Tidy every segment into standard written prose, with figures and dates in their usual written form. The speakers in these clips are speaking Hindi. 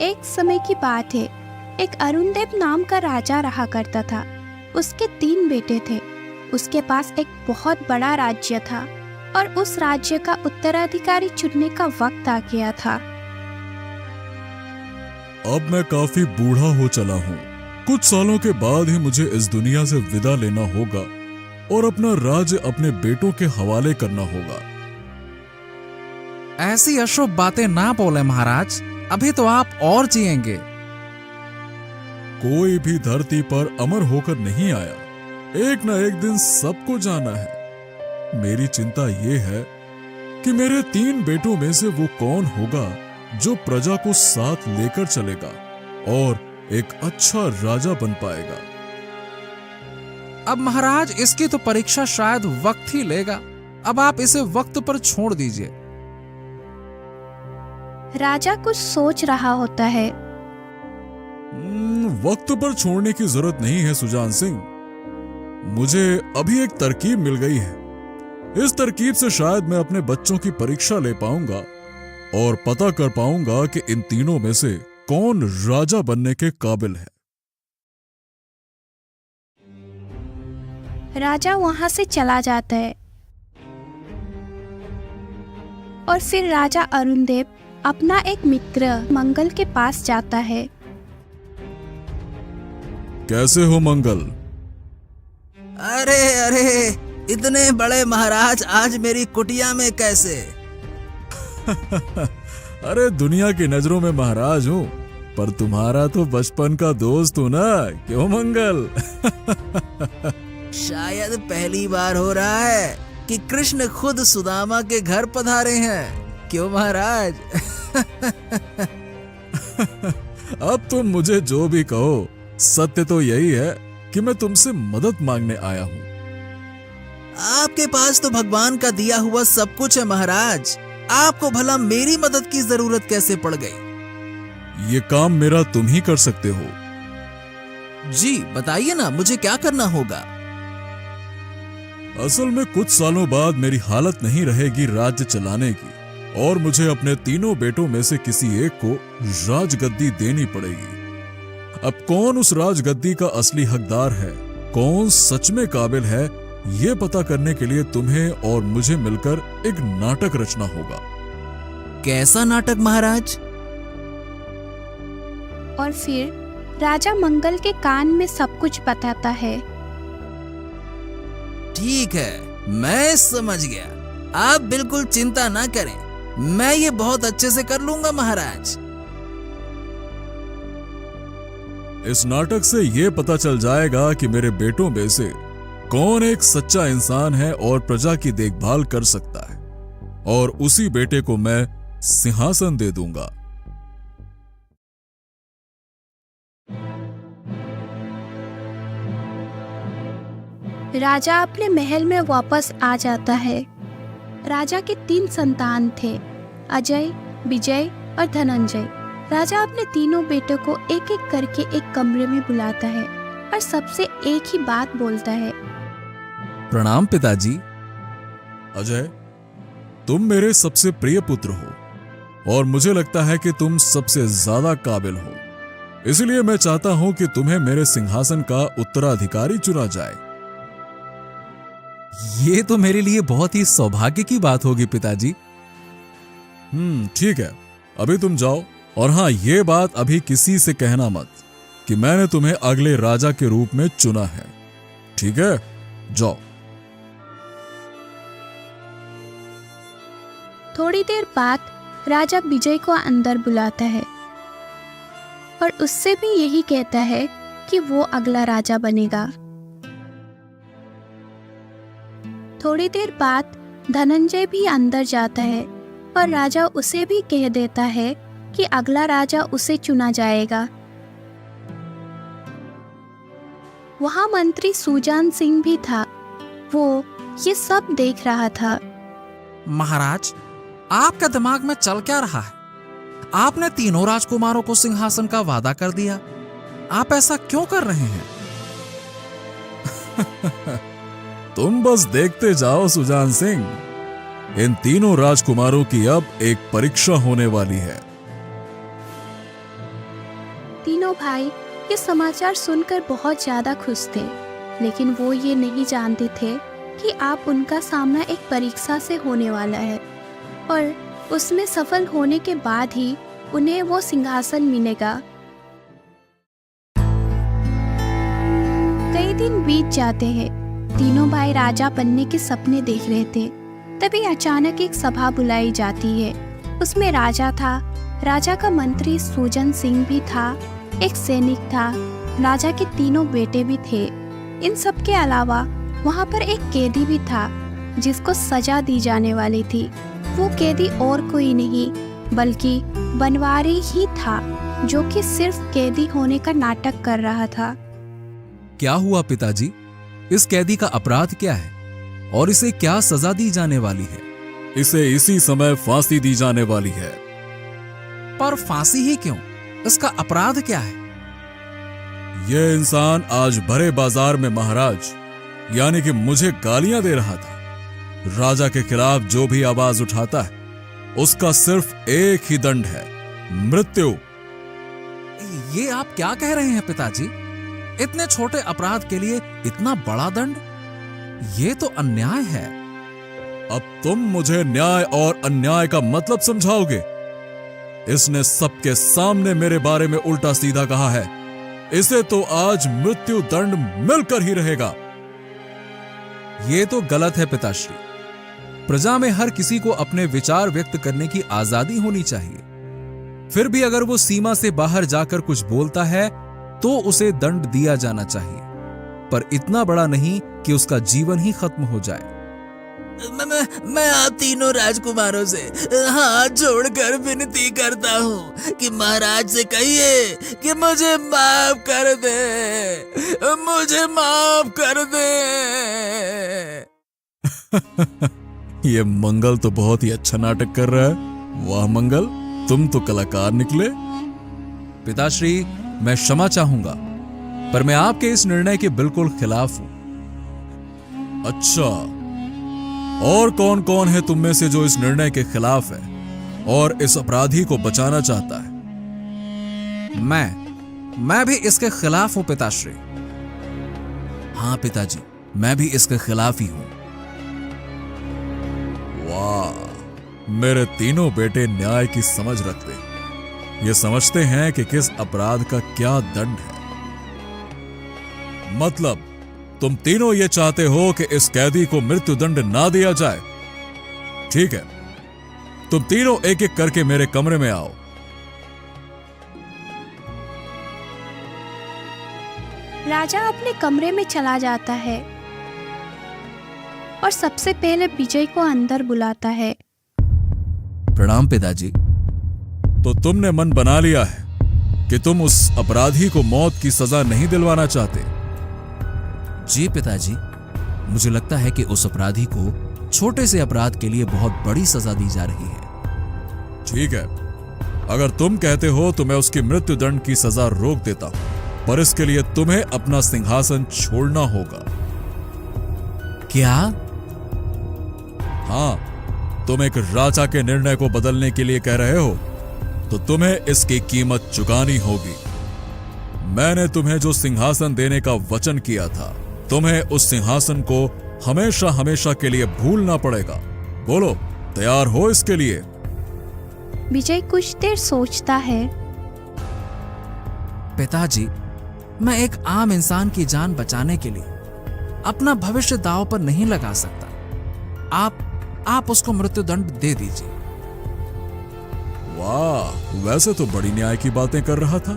एक समय की बात है। एक अरुणदेव नाम का राजा रहा करता था। उसके 3 बेटे थे। उसके पास एक बहुत बड़ा राज्य था और उस राज्य का उत्तराधिकारी चुनने का वक्त आ गया था। अब मैं काफी बूढ़ा हो चला हूँ। कुछ सालों के बाद ही मुझे इस दुनिया से विदा लेना होगा और अपना राज्य अपने बेटों के हवाले करना होगा। ऐसी अशुभ बातें ना बोले महाराज, अभी तो आप और जिएंगे। कोई भी धरती पर अमर होकर नहीं आया। एक ना एक दिन सबको जाना है। मेरी चिंता ये है कि मेरे 3 बेटों में से वो कौन होगा जो प्रजा को साथ लेकर चलेगा और एक अच्छा राजा बन पाएगा। अब महाराज, इसकी तो परीक्षा शायद वक्त ही लेगा। अब आप इसे वक्त पर छोड़ दीजिए। राजा कुछ सोच रहा होता है। वक्त पर छोड़ने की जरूरत नहीं है सुजान सिंह। मुझे अभी एक तरकीब मिल गई है। इस तरकीब से शायद मैं अपने बच्चों की परीक्षा ले पाऊंगा और पता कर पाऊंगा कि इन तीनों में से कौन राजा बनने के काबिल है। राजा वहां से चला जाता है और फिर राजा अरुणदेव अपना एक मित्र मंगल के पास जाता है। कैसे हो मंगल? अरे अरे, इतने बड़े महाराज आज मेरी कुटिया में कैसे? अरे दुनिया की नजरों में महाराज हूँ, पर तुम्हारा तो बचपन का दोस्त हूँ ना, क्यों मंगल? शायद पहली बार हो रहा है कि कृष्ण खुद सुदामा के घर पधारे हैं, क्यों महाराज? अब तुम मुझे जो भी कहो, सत्य तो यही है कि मैं तुमसे मदद मांगने आया हूँ। आपके पास तो भगवान का दिया हुआ सब कुछ है महाराज। आपको भला मेरी मदद की जरूरत कैसे पड़ गई? ये काम मेरा तुम ही कर सकते हो। जी बताइए ना, मुझे क्या करना होगा? असल में कुछ सालों बाद मेरी हालत नहीं रहेगी राज्य चलाने की और मुझे अपने तीनों बेटों में से किसी एक को राजगद्दी देनी पड़ेगी। अब कौन उस राजगद्दी का असली हकदार है, कौन सच में काबिल है, ये पता करने के लिए तुम्हें और मुझे मिलकर एक नाटक रचना होगा। कैसा नाटक महाराज? और फिर राजा मंगल के कान में सब कुछ बताता है। ठीक है, मैं समझ गया। आप बिल्कुल चिंता ना करें, मैं ये बहुत अच्छे से कर लूंगा महाराज। इस नाटक से ये पता चल जाएगा कि मेरे बेटों में से कौन एक सच्चा इंसान है और प्रजा की देखभाल कर सकता है, और उसी बेटे को मैं सिंहासन दे दूंगा। राजा अपने महल में वापस आ जाता है। राजा के 3 संतान थे, अजय, विजय और धनंजय। राजा अपने तीनों बेटों को एक एक करके एक कमरे में बुलाता है और सबसे एक ही बात बोलता है। प्रणाम पिताजी। अजय, तुम मेरे सबसे प्रिय पुत्र हो और मुझे लगता है कि तुम सबसे ज्यादा काबिल हो, इसलिए मैं चाहता हूं कि तुम्हें मेरे सिंहासन का उत्तराधिकारी चुना जाए। ये तो मेरे लिए बहुत ही सौभाग्य की बात होगी पिताजी। ठीक है, अभी तुम जाओ, और हाँ, ये बात अभी किसी से कहना मत कि मैंने तुम्हें अगले राजा के रूप में चुना है, ठीक है? जाओ। थोड़ी देर बाद राजा विजय को अंदर बुलाता है और उससे भी यही कहता है कि वो अगला राजा बनेगा। थोड़ी देर बाद धनंजय भी अंदर जाता है और राजा उसे भी कह देता है कि अगला राजा उसे चुना जाएगा। वहां मंत्री सुजान सिंह भी था। वो ये सब देख रहा था। महाराज, आपका दिमाग में चल क्या रहा है? आपने तीनों राजकुमारों को सिंहासन का वादा कर दिया। आप ऐसा क्यों कर रहे हैं? तुम बस देखते जाओ सुजान सिंह, इन तीनों राजकुमारों की अब एक परीक्षा होने वाली है। भाई ये समाचार सुनकर बहुत ज्यादा खुश थे, लेकिन वो ये नहीं जानते थे कि आप उनका सामना एक परीक्षा से होने वाला है और उसमें सफल होने के बाद ही उन्हें वो सिंहासन मिलेगा। कई दिन बीत जाते हैं। तीनों भाई राजा बनने के सपने देख रहे थे। तभी अचानक एक सभा बुलाई जाती है। उसमें राजा था, राजा का मंत्री सुजन सिंह भी था, एक सैनिक था, राजा के तीनों बेटे भी थे। इन सब के अलावा वहाँ पर एक कैदी भी था जिसको सजा दी जाने वाली थी। वो कैदी और कोई नहीं बल्कि बनवारी ही था, जो कि सिर्फ कैदी होने का नाटक कर रहा था। क्या हुआ पिताजी? इस कैदी का अपराध क्या है और इसे क्या सजा दी जाने वाली है? इसे इसी समय फांसी दी जाने वाली है। पर फांसी ही क्यों? इसका अपराध क्या है? यह इंसान आज भरे बाजार में महाराज यानी कि मुझे गालियां दे रहा था। राजा के खिलाफ जो भी आवाज उठाता है उसका सिर्फ एक ही दंड है, मृत्यु। ये आप क्या कह रहे हैं पिताजी? इतने छोटे अपराध के लिए इतना बड़ा दंड? ये तो अन्याय है। अब तुम मुझे न्याय और अन्याय का मतलब समझाओगे? इसने सबके सामने मेरे बारे में उल्टा सीधा कहा है। इसे तो आज मृत्यु दंड मिलकर ही रहेगा। ये तो गलत है पिताश्री। प्रजा में हर किसी को अपने विचार व्यक्त करने की आजादी होनी चाहिए। फिर भी अगर वो सीमा से बाहर जाकर कुछ बोलता है तो उसे दंड दिया जाना चाहिए, पर इतना बड़ा नहीं कि उसका जीवन ही खत्म हो जाए। मैं आप तीनों राजकुमारों से हाथ जोड़कर विनती करता हूँ कि महाराज से कहिए कि मुझे माफ कर दे, मुझे माफ कर दे। ये मंगल तो बहुत ही अच्छा नाटक कर रहा है। वाह मंगल, तुम तो कलाकार निकले। पिताश्री, मैं क्षमा चाहूंगा, पर मैं आपके इस निर्णय के बिल्कुल खिलाफ हूं। अच्छा, और कौन कौन है तुम में से जो इस निर्णय के खिलाफ है और इस अपराधी को बचाना चाहता है? मैं भी इसके खिलाफ हूं पिताश्री। हाँ पिताजी, मैं भी इसके खिलाफ ही हूं। वाह, मेरे तीनों बेटे न्याय की समझ रखते हैं। ये समझते हैं कि किस अपराध का क्या दंड है। मतलब तुम तीनों ये चाहते हो कि इस कैदी को मृत्यु दंड ना दिया जाए। ठीक है, तुम तीनों एक एक करके मेरे कमरे में आओ। राजा अपने कमरे में चला जाता है और सबसे पहले विजय को अंदर बुलाता है। प्रणाम पिताजी। तो तुमने मन बना लिया है कि तुम उस अपराधी को मौत की सजा नहीं दिलवाना चाहते? जी पिताजी, मुझे लगता है कि उस अपराधी को छोटे से अपराध के लिए बहुत बड़ी सजा दी जा रही है। ठीक है, अगर तुम कहते हो तो मैं उसकी मृत्यु दंड की सजा रोक देता हूं, पर इसके लिए तुम्हें अपना सिंहासन छोड़ना होगा। क्या? हाँ, तुम एक राजा के निर्णय को बदलने के लिए कह रहे हो तो तुम्हें इसकी कीमत चुकानी होगी। मैंने तुम्हें जो सिंहासन देने का वचन किया था, तुम्हें उस सिंहासन को हमेशा हमेशा के लिए भूलना पड़ेगा। बोलो, तैयार हो इसके लिए? विजय कुछ देर सोचता है। पिताजी, मैं एक आम इंसान की जान बचाने के लिए अपना भविष्य दांव पर नहीं लगा सकता। आप उसको मृत्यु दंड दे दीजिए। वाह, वैसे तो बड़ी न्याय की बातें कर रहा था।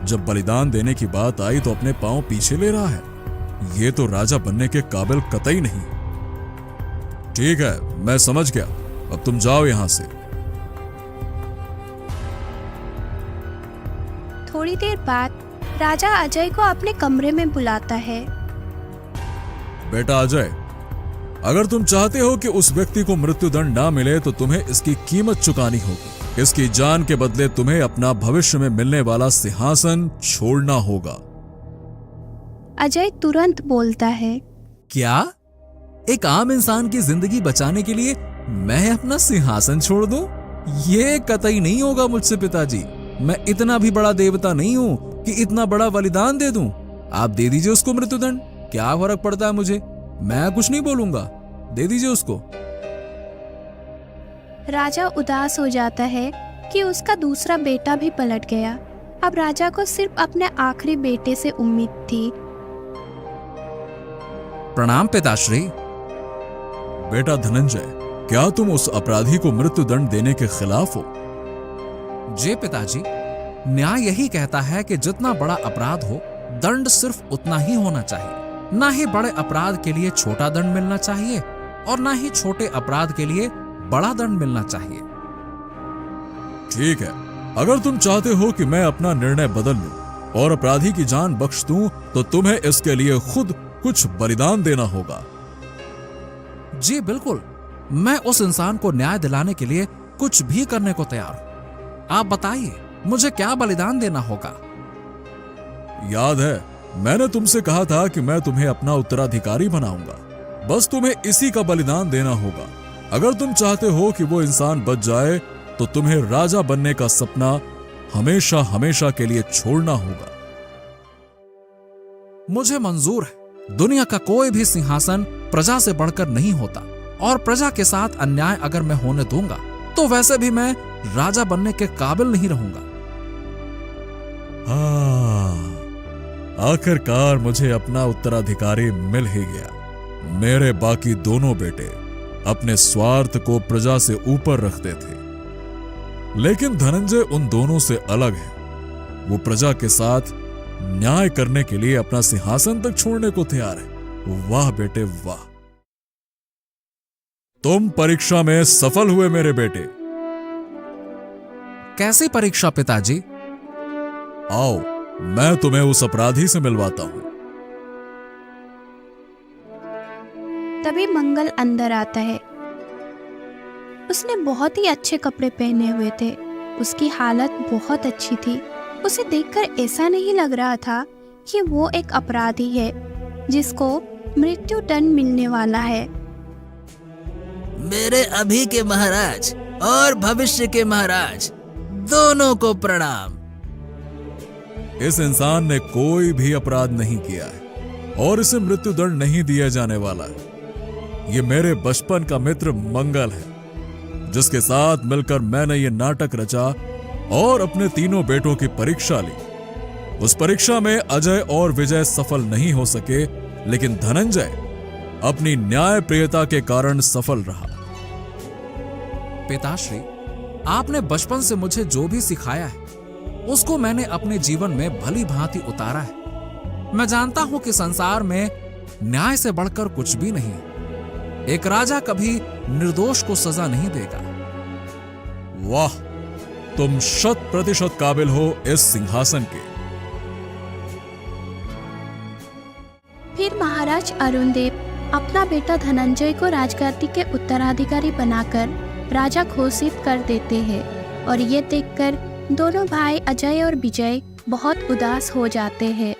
जब बलिदान देने की बात आई तो अपने पांव पीछे ले रहा है। ये तो राजा बनने के काबिल कतई नहीं। ठीक है, मैं समझ गया। अब तुम जाओ यहां से। थोड़ी देर बाद राजा अजय को अपने कमरे में बुलाता है। बेटा अजय, अगर तुम चाहते हो कि उस व्यक्ति को मृत्युदंड ना मिले तो तुम्हें इसकी कीमत चुकानी होगी। इसकी जान के बदले तुम्हें अपना भविष्य में मिलने वाला सिंहासन छोड़ना होगा। अजय तुरंत बोलता है, क्या? एक आम इंसान की जिंदगी बचाने के लिए मैं अपना सिंहासन छोड़ दूं? ये कतई नहीं होगा मुझसे पिताजी। मैं इतना भी बड़ा देवता नहीं हूं कि इतना बड़ा बलिदान दे दूं? आप दे दीजिए उसको मृत्युदंड, क्या फर्क पड़ता है मुझे, मैं कुछ नहीं बोलूंगा, दे दीजिए उसको। राजा उदास हो जाता है कि उसका दूसरा बेटा भी पलट गया। अब राजा को सिर्फ अपने आखिरी बेटे से उम्मीद थी। प्रणाम पिताश्री। बेटा धनंजय, क्या तुम उस अपराधी को मृत्युदंड देने के खिलाफ हो? जी पिताजी, न्याय यही कहता है कि जितना बड़ा अपराध हो, दंड सिर्फ उतना ही होना चाहिए। ना ही बड़े अपराध के लिए छोटा दंड मिलना चाहिए और ना ही छोटे अपराध के लिए बड़ा दंड मिलना चाहिए। ठीक है, अगर तुम चाहते हो कि मैं अपना निर्णय बदल लूं और अपराधी की जान बख्श दूं, तो तुम्हें इसके लिए खुद कुछ बलिदान देना होगा। जी बिल्कुल, मैं उस इंसान को न्याय दिलाने के लिए कुछ भी करने को तैयार हूं। आप बताइए, मुझे क्या बलिदान देना होगा? याद है, मैंने तुमसे कहा था कि मैं तुम्हें अपना उत्तराधिकारी बनाऊंगा। बस तुम्हें इसी का बलिदान देना होगा। अगर तुम चाहते हो कि वो इंसान बच जाए, तो तुम्हें राजा बनने का सपना हमेशा हमेशा के लिए छोड़ना होगा। मुझे मंजूर है। दुनिया का कोई भी सिंहासन प्रजा से बढ़कर नहीं होता, और प्रजा के साथ अन्याय अगर मैं होने दूंगा, तो वैसे भी मैं राजा बनने के काबिल नहीं रहूंगा। आखिरकार मुझे अपना उत्तराधिकारी मिल ही गया। मेरे बाकी दोनों बेटे अपने स्वार्थ को प्रजा से ऊपर रखते थे, लेकिन धनंजय उन दोनों से अलग है। वो प्रजा के साथ न्याय करने के लिए अपना सिंहासन तक छोड़ने को तैयार है। वाह बेटे वाह, तुम परीक्षा में सफल हुए मेरे बेटे। कैसी परीक्षा पिताजी? आओ, मैं तुम्हें उस अपराधी से मिलवाता हूं। तभी मंगल अंदर आता है। उसने बहुत ही अच्छे कपड़े पहने हुए थे। उसकी हालत बहुत अच्छी थी। उसे देखकर ऐसा नहीं लग रहा था कि वो एक अपराधी है जिसको मृत्यु दंड मिलने वाला है। मेरे अभी के महाराज और भविष्य के महाराज दोनों को प्रणाम। इस इंसान ने कोई भी अपराध नहीं किया है और इसे मृत्युदंड नहीं दिया जाने वाला है। ये मेरे बचपन का मित्र मंगल है, जिसके साथ मिलकर मैंने ये नाटक रचा और अपने तीनों बेटों की परीक्षा ली। उस परीक्षा में अजय और विजय सफल नहीं हो सके, लेकिन धनंजय अपनी न्यायप्रियता के कारण सफल रहा। पिताश्री, आपने बचपन से मुझे जो भी सिखाया है, उसको मैंने अपने जीवन में भली भांति उतारा है। मैं जानता हूं कि संसार में न्याय से बढ़कर कुछ भी नहीं। एक राजा कभी निर्दोष को सजा नहीं देगा। वाह, तुम 100% काबिल हो इस सिंहासन के। फिर महाराज अरुणदेव अपना बेटा धनंजय को राजगद्दी के उत्तराधिकारी बनाकर राजा घोषित कर देते हैं, और ये देखकर दोनों भाई अजय और विजय बहुत उदास हो जाते हैं।